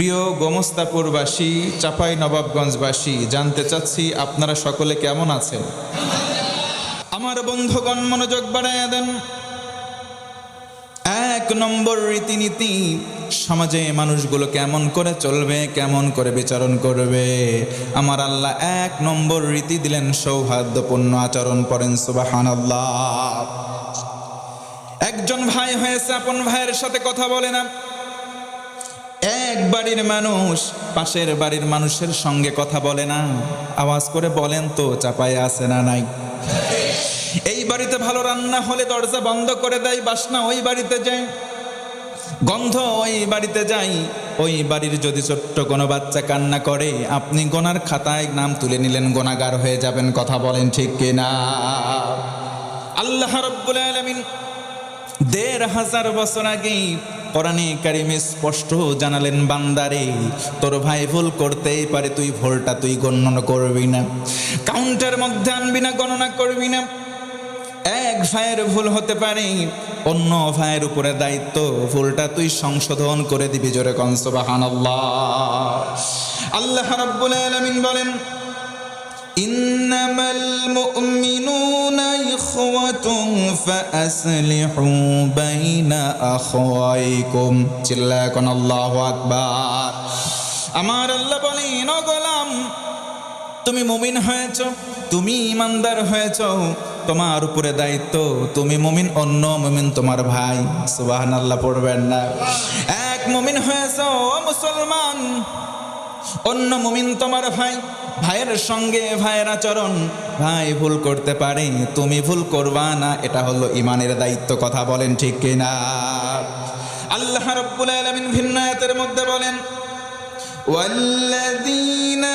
প্রিয় গোমস্তাপুরবাসী, চাঁপাই নবাবগঞ্জবাসী, জানতে চাচ্ছি আপনারা সকলে কেমন আছেন। আমার বন্ধুগণ মনোযোগ বাড়াইয়া দেন। ১ নম্বর রীতিনীতি, সমাজে মানুষগুলো কেমন করে চলবে, কেমন করে বিচরণ করবে। আমার আল্লাহ ১ নম্বর রীতি দিলেন সৌহার্দ্যপূর্ণ আচরণ। পড়েন সুবহানাল্লাহ। একজন ভাই হয়েছে, আপন ভাইয়ের সাথে কথা বলে না। এক বাড়ির মানুষ পাশের বাড়ির মানুষের সঙ্গে কথা বলে না। আওয়াজ করে বলেন তো, চাপায় আছে না নাই? এই বাড়িতে ভালো রান্না হলে দরজা বন্ধ করে দেয়, বাসনা ওই বাড়িতে যায়, গন্ধ ওই বাড়িতে যাই। ওই বাড়ির যদি ছোট্ট কোনো বাচ্চা কান্না করে, আপনি গোনার খাতায় নাম তুলে নিলেন, গোনাগার হয়ে যাবেন। কথা বলেন ঠিক কিনা? আল্লাহ রাব্বুল আলামিন ১৫০০ বছর আগে কোরআনে কারিমে স্পষ্ট জানালেন, বান্দারে তোর ভাই ভুল করতেই পারে, তুই ভুলটা তুই গণনা করবি না, কাউন্টের মধ্যে আনবি না, গণনা করবি না। এক ভাইয়ের ভুল হতে পারে, অন্য ভাইয়ের উপরে দায়িত্ব, ভুলটা তুই সংশোধন করে দিবি। জোরে কোন সুবহানাল্লাহ। আল্লাহ রাব্বুল আলামিন বলেন, ইন্নামাল মুমিনুনা ইখওয়াতুন ফাআসলিহু বাইনা আখওয়াইকুম। চিল্লায়া কোন আল্লাহু আকবার। আমার আল্লাহ বলেন, ও গোলাম, তুমি মুমিন হয়েছো, তুমি ইমানদার হয়েছো, তোমার উপরে দায়িত্ব, তুমি মুমিন, অন্য মুমিন তোমার ভাই। সুবহানাল্লাহ পড়বেন না? এক মুমিন হয়েছো মুসলমান, অন্য মুমিন তোমার ভাই। ভাইয়ের সঙ্গে ভাইয়ের আচরণ, ভাই ভুল করতে পারে, তুমি ভুল করবা না, এটা হলো ইমানের দায়িত্ব। কথা বলেন ঠিক কিনা? আল্লাহ রাব্বুল আলামিন ভিন্ন আয়াতের মধ্যে বলেন, ওয়াল্লাযীনা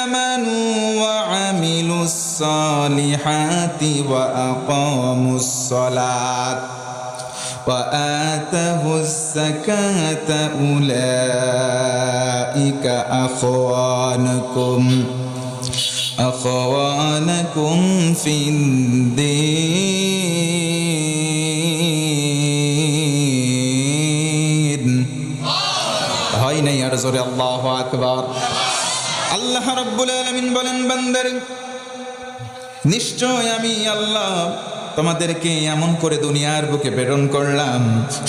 আমানু ওয়া আমিলুস সালিহাতি ওয়া আকামুস সালাত ওয়া আতাউস যাকাতা উলাইকা আখওয়ানুকুম ফিদ্দীন। হয় নাই আর জোরে আল্লাহু আকবার। আল্লাহ রাব্বুল আলামিন বলেন, বান্দারে নিশ্চয় আমি আল্লাহ তোমাদেরকে এমন করে দুনিয়ার বুকে প্রেরণ করলাম,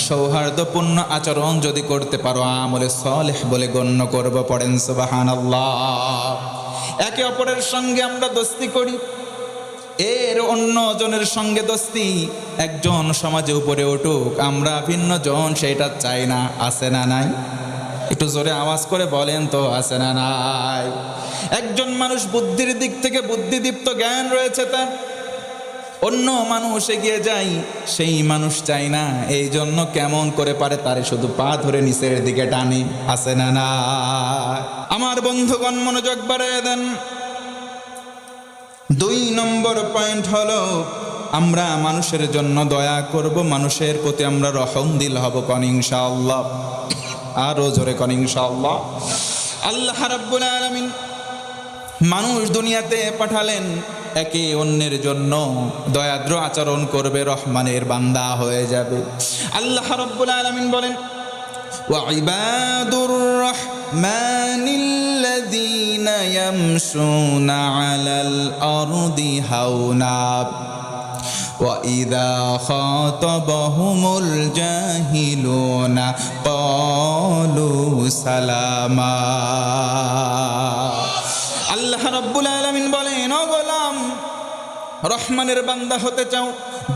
সৌহার্দ্যপূর্ণ আচরণ যদি করতে পারো, আমলে সালেহ বলে গণ্য করব। পড়েন সুবহানাল্লাহ। একে অপরের সঙ্গে আমরা দোস্তি করি, এর অন্য জনের সঙ্গে দোস্তি। একজন সমাজে উপরে উঠুক, আমরা ভিন্ন জন সেটা চাই না। আছে না নাই? একটু জোরে আওয়াজ করে বলেন তো, আছে না নাই? একজন মানুষ বুদ্ধির দিক থেকে বুদ্ধিদীপ্ত, জ্ঞান রয়েছে তার, অন্য মানুষ এগিয়ে যায়, সেই মানুষ চাই না। এই জন্য কেমন করে পারে তারে শুধু পা ধরে নিচের দিকে টানে। আছে না না? আমার বন্ধুগণ মনোযোগ বাড়িয়ে দেন। ২ নম্বর পয়েন্ট হলো, আমরা মানুষের জন্য দয়া করব, মানুষের প্রতি আমরা রহমদিল হব। কোন ইনশাআল্লাহ? আরো জোরে কোন ইনশাআল্লাহ। আল্লাহ রাব্বুল আলামিন মানুষ দুনিয়াতে পাঠালেন একে অন্যের জন্য দয়াদ্র আচরণ করবে, রহমানের বান্দা হয়ে যাবে। আল্লাহ রাব্বুল আলামিন বলেন, ওয়া ইবাদুর রাহমানিল্লাযীনা ইয়ামশুনা আলাল আরদি হাওনা ওয়া ইযা খাতাবাহুমুল জাহিলুনা ক্বালু সালামা। আল্লাহ রাব্বুল আলামিন বলেন, ও গোলাম, রহমানের বান্দা হতে চাও,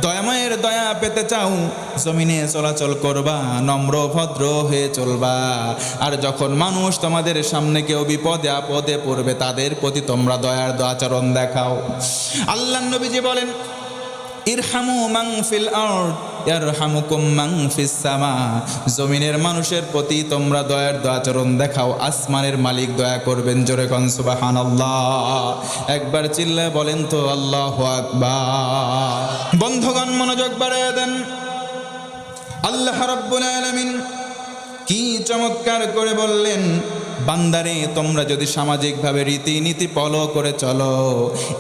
দয়াময়ের দয়া পেতে চাও, জমিনে চলাচল করবা, নম্র ভদ্র হয়ে চলবা। আর যখন মানুষ তোমাদের সামনে কেউ বিপদে আপদে পড়বে, তাদের প্রতি তোমরা দয়ার আচরণ দেখাও। আল্লাহর নবীজি বলেন, ইরহামু মান ফিল আরদ ইয়ারহামুকুম মান ফিস সামা। জমিনের মানুষের প্রতি তোমরা দয়ার আচরণ দেখাও, আসমানের মালিক দয়া করবেন। জোরে কোন সুবহানাল্লাহ। একবার চিল্লায় বলেন তো, আল্লাহু আকবার। বন্ধুগণ মনোযোগ বাড়িয়ে দেন। আল্লাহ রাব্বুল আলামিন কি চমৎকার করে বললেন, বান্দারে তোমরা যদি সামাজিকভাবে রীতিনীতি ফলো করে চলো,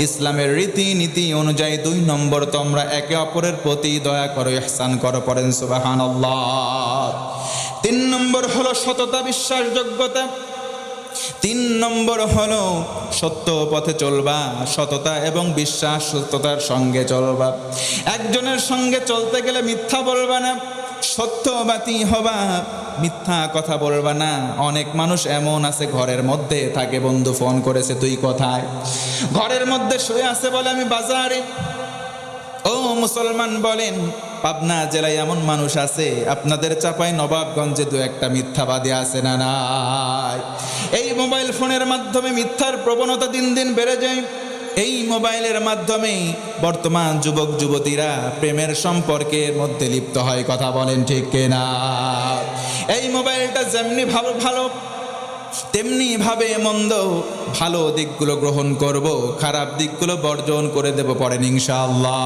ইসলামের রীতিনীতি অনুযায়ী 2 নম্বর তোমরা একে অপরের প্রতি দয়া করো, ইহসান করো। পড়েন সুবহানাল্লাহ। তিন নম্বর হলো সততা, বিশ্বাসযোগ্যতা। তিন নম্বর হলো সত্য পথে চলবা, সততা এবং বিশ্বাসতার সঙ্গে চলবা। একজনের সঙ্গে চলতে গেলে মিথ্যা বলবা না, সত্যবাদী হবা, মিথ্যা কথা বলবা না। অনেক মানুষ এমন আছে ঘরের মধ্যে থাকে, বন্ধু ফোন করেছে তুই কোথায়, ঘরের মধ্যে শুয়ে আছে বলে আমি বাজারে। ও মুসলমান বলেন, পাবনা জেলায় এমন মানুষ আছে, আপনাদের চাপাই নবাবগঞ্জে দু একটা মিথ্যাবাদী আছে না নাই? এই মোবাইল ফোনের মাধ্যমে মিথ্যার প্রবণতা দিন দিন বেড়ে যায়। এই মোবাইলের মাধ্যমে বর্তমান যুবক যুবতীরা প্রেমের সম্পর্কের মধ্যে লিপ্ত হয়, কথা বলেন ঠিক কিনা? এই মোবাইলটা যেমনি ভালো তেমনি ভাবে মন্দ, ভালো দিকগুলো গ্রহণ করব, খারাপ দিকগুলো বর্জন করে দেব, পড়েন ইনশাআল্লাহ।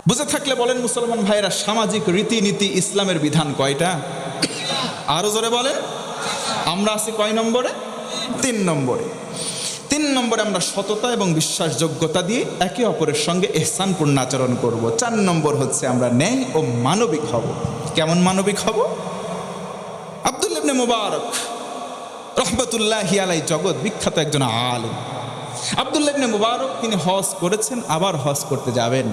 বুঝে থাকলে বলেন মুসলমান ভাইরা, সামাজিক রীতিনীতি ইসলামের বিধান কয়টা? আরো জোরে বলেন। আমরা আছি কয় নম্বরে? 3 নম্বরে। 3 নম্বরে আমরা সততা এবং বিশ্বাসযোগ্যতা দিয়ে একে অপরের সঙ্গে ইহসানপূর্ণ আচরণ করব। 4 নম্বর হচ্ছে আমরা ন্যায় ও মানবিক হব। কেমন মানবিক হব? আব্দুল্লাহ ইবনে মুবারক রহমতুল্লাহি আলাই, জগৎ বিখ্যাত একজন আলেম। আব্দুল্লাহ ইবনে মুবারক তিনি হজ করেছেন, আবার হজ করতে যাবেন।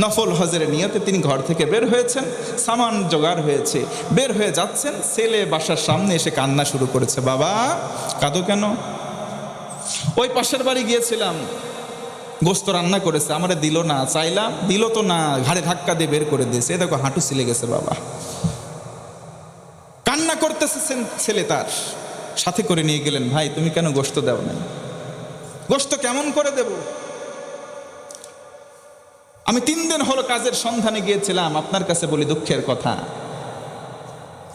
নফল হজের নিয়তে তিনি ঘর থেকে বের হয়েছেন, সামান জোগাড় হয়েছে, বের হয়ে যাচ্ছেন। ছেলে বাসার সামনে এসে কান্না শুরু করেছে, বাবা কাঁদো কেন? ওই পাশের বাড়ি গিয়েছিলাম, গোস্ত রান্না করেছে, আমারে দিল না, চাইলাম দিল তো না, ঘাড়ে ধাক্কা দিয়ে বের করে দিয়েছে, দেখো হাঁটু ছিলে গেছে। বাবা কান্না করতেছে ছেলে, তার সাথে করে নিয়ে গেলেন, ভাই তুমি কেন গোস্ত দাও না? গোস্ত কেমন করে দেব? আমি 3 দিন হলো কাজের সন্ধানে গিয়েছিলাম, আপনার কাছে বলি দুঃখের কথা,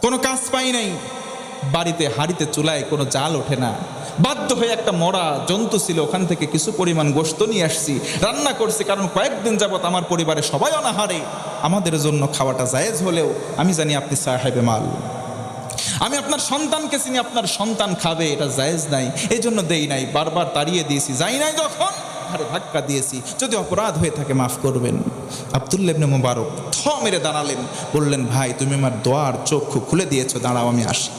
কোনো কাজ পাই নাই। বাড়িতে হাড়িতে চুলায় কোনো জাল ওঠে না, বাধ্য হয়ে একটা মরা জন্তু ছিল, ওখান থেকে কিছু পরিমাণ গোস্ত নিয়ে আসছি, রান্না করছি। কারণ কয়েকদিন যাবত আমার পরিবারে সবাই অনাহারে, আমাদের জন্য খাওয়াটা জায়েজ হলেও আমি জানি আপনি সাহেবে মাল, আমি আপনার সন্তানকে চিনি, আপনার সন্তান খাবে, এটা জায়েজ নাই, এই জন্য দেই নাই, বারবার তাড়িয়ে দিয়েছি, যাই নাই যখন ঘাড়ে ধাক্কা দিয়েছি, যদি অপরাধ হয়ে থাকে মাফ করবেন। আব্দুল্লাহ ইবনে মুবারক থ মেরে দাঁড়ালেন, বললেন, ভাই তুমি আমার দোয়ার চক্ষু খুলে দিয়েছো, দাঁড়াও আমি আসি।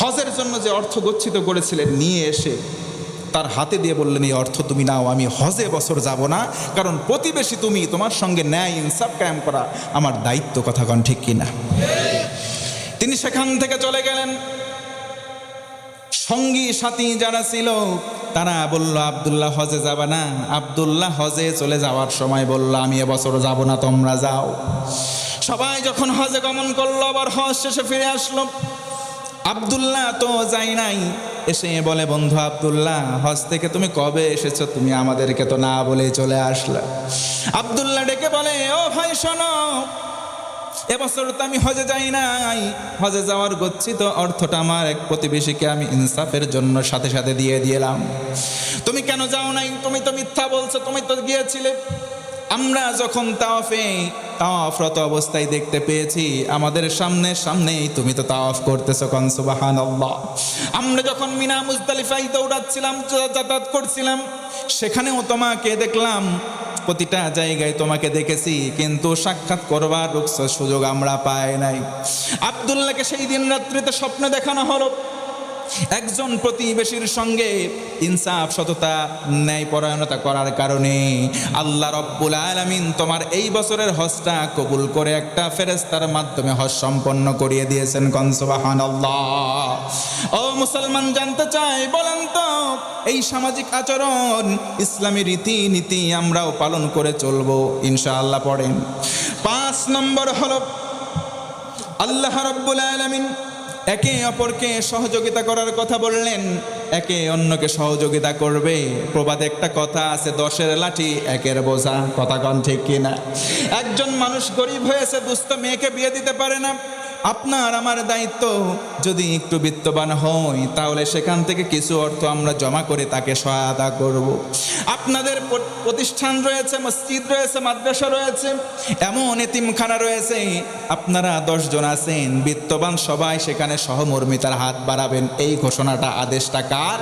হজের জন্য যে অর্থ গচ্ছিত করেছিলেন নিয়ে এসে তার হাতে দিয়ে বললেন, এই অর্থ তুমি নাও, আমি হজে বছর যাব না, কারণ প্রতিবেশী তুমি, তোমার সঙ্গে ন্যায় ইনসাফ কায়েম করা আমার দায়িত্ব, কথা কন ঠিক কিনা? তিনি সেখান থেকে চলে গেলেন। সঙ্গী সাথী যারা ছিল তারা বলল, আব্দুল্লাহ হজে যাবে না? আব্দুল্লাহ হজে চলে যাওয়ার সময় বলল, আমি এবছর যাব না, তোমরা যাও। সবাই যখন হজে গমন করলো, আবার হজ শেষে ফিরে আসলো। আব্দুল্লাহ তো যাই নাই, এসে বলে, বন্ধু আব্দুল্লাহ, হজ থেকে তুমি কবে এসেছো? তুমি আমাদেরকে তো না বলে চলে আসলে। আব্দুল্লাহ ডেকে বলে, ও ভাই শোনো, এবছর তো আমি হজে যাই নাই, হজে যাওয়ার গচ্ছিত অর্থটা আমার এক প্রতিবেশীকে আমি ইনসাফের জন্য সাথে সাথে দিয়ে দিলাম। তুমি কেন যাও নাই? তুমি তো মিথ্যা বলছো, তুমি তো গিয়েছিলে। আমরা যখন তাওয়াফরত অবস্থায় দেখতে পেয়েছি, আমাদের সামনেই তুমি তো তাওয়াফ করতেছো, কান সুবহানাল্লাহ। আমরা যখন মিনা মুজদালিফায় দৌড়াচ্ছিলাম, যাতায়াত করছিলাম, সেখানেও তোমাকে দেখলাম, প্রতিটা জায়গায় তোমাকে দেখেছি, কিন্তু সাক্ষাৎ করবার সুযোগ আমরা পাই নাই। আব্দুল্লাহকে সেই দিন রাত্রিতে স্বপ্নে দেখানো হলো, একজন প্রতিবেশীর সঙ্গে ইনসাফ, সততা, ন্যায়পরায়ণতা করার কারণে আল্লাহ রব্বুল আলামিন তোমার এই বছরের হজটা কবুল করে একটা ফেরেশতার মাধ্যমে হজ সম্পন্ন করিয়ে দিয়েছেন, কোন সুবহানাল্লাহ। ও মুসলমান, জানতে চাই, বলেন তো এই সামাজিক আচরণ, ইসলামী রীতিনীতি আমরাও পালন করে চলবো ইনশাআল্লাহ? পড়েন। 5 নম্বর হলো আল্লাহ রব্বুল আলামিন একে অপরকে সহযোগিতা করার কথা বললেন, একে অন্যকে সহযোগিতা করবে। প্রবাদে একটা কথা আছে, 10-এর লাঠি 1-এর বোঝা, কথা কন ঠিক কিনা? একজন মানুষ গরিব হয়েছে, দুস্থ মেয়েকে বিয়ে দিতে পারে না, আপনার আমার দায়িত্ব, যদি একটু বিত্তবান হই তাহলে সেখান থেকে কিছু অর্থ আমরা জমা করে তাকে সহায়তা করব। আপনাদের প্রতিষ্ঠান রয়েছে, মসজিদ রয়েছে, মাদ্রাসা রয়েছে, এমন এতিমখানা রয়েছে, আপনারা 10 জন আছেন, বিত্তবান সবাই সেখানে সহমর্মিতার হাত বাড়াবেন। এই ঘোষণাটা, আদেশটা কার?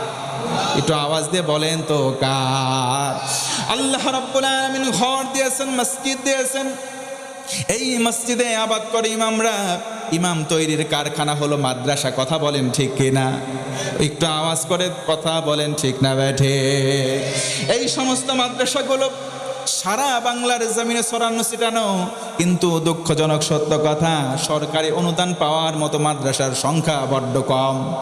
একটু আওয়াজ দিয়ে বলেন তো কার? আল্লাহ রাব্বুল আলামিন ঘর দিয়েছেন, মসজিদ দিয়েছেন, এই মসজিদে আবাদ করে ইমামরা, ইমাম তৈরির কারখানা হলো মাদ্রাসা। কথা বলেন ঠিক কিনা? একটু আওয়াজ করে কথা বলেন ঠিক না ব্যাঠে? এই সমস্ত মাদ্রাসাগুলো সারা বাংলার জমিনে ছড়ানো ছিটানো, কিন্তু দুঃখজনক সত্য কথা, সরকারি অনুদান পাওয়ার মতো মাদ্রাসার সংখ্যা বড্ড কম।